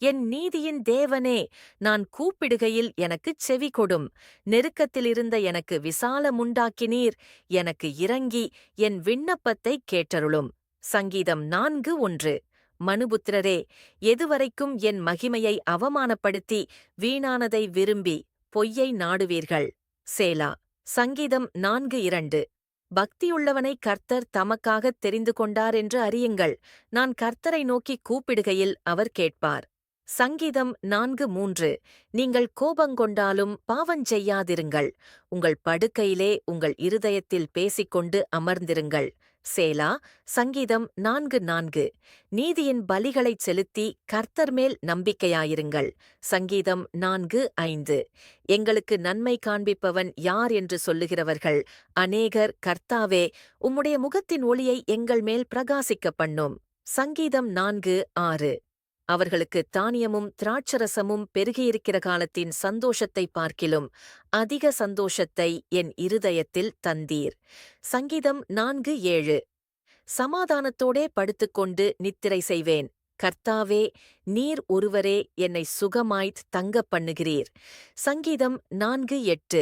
என் நீதியின் தேவனே, நான் கூப்பிடுகையில் எனக்குச் செவி கொடும். நெருக்கத்திலிருந்த எனக்கு விசாலமுண்டாக்கினீர். எனக்கு இரங்கி என் விண்ணப்பத்தைக் கேட்டருளும். சங்கீதம் 4:1. மனுபுத்திரரே, எதுவரைக்கும் என் மகிமையை அவமானப்படுத்தி வீணானதை விரும்பி பொய்யை நாடுவீர்கள்? சேலா. சங்கீதம் 4:2. பக்தியுள்ளவனை கர்த்தர் தமக்காகத் தெரிந்து கொண்டார் என்று அறியுங்கள். நான் கர்த்தரை நோக்கிக் கூப்பிடுகையில் அவர் கேட்பார். சங்கீதம் 4:3. நீங்கள் கோபங்கொண்டாலும் பாவஞ்செய்யாதிருங்கள். உங்கள் படுக்கையிலே உங்கள் இருதயத்தில் பேசிக்கொண்டு அமர்ந்திருங்கள். சேலா. சங்கீதம் 4:4. நீதியின் பலிகளைச் செலுத்தி கர்த்தர் மேல் நம்பிக்கையாயிருங்கள். சங்கீதம் 4:5. எங்களுக்கு நன்மை காண்பிப்பவன் யார் என்று சொல்லுகிறவர்கள் அநேகர். கர்த்தாவே, உம்முடைய முகத்தின் ஒளியை எங்கள் மேல் பிரகாசிக்கப் பண்ணும். சங்கீதம் 4:6. அவர்களுக்கு தானியமும் திராட்சரசமும் பெருகியிருக்கிற காலத்தின் சந்தோஷத்தைப் பார்க்கிலும் அதிக சந்தோஷத்தை என் இருதயத்தில் தந்தீர். சங்கீதம் 4:7. சமாதானத்தோடே படுத்துக்கொண்டு நித்திரை செய்வேன். கர்த்தாவே, நீர் ஒருவரே என்னை சுகமாய்த் தங்கப் பண்ணுகிறீர். சங்கீதம் 4:8.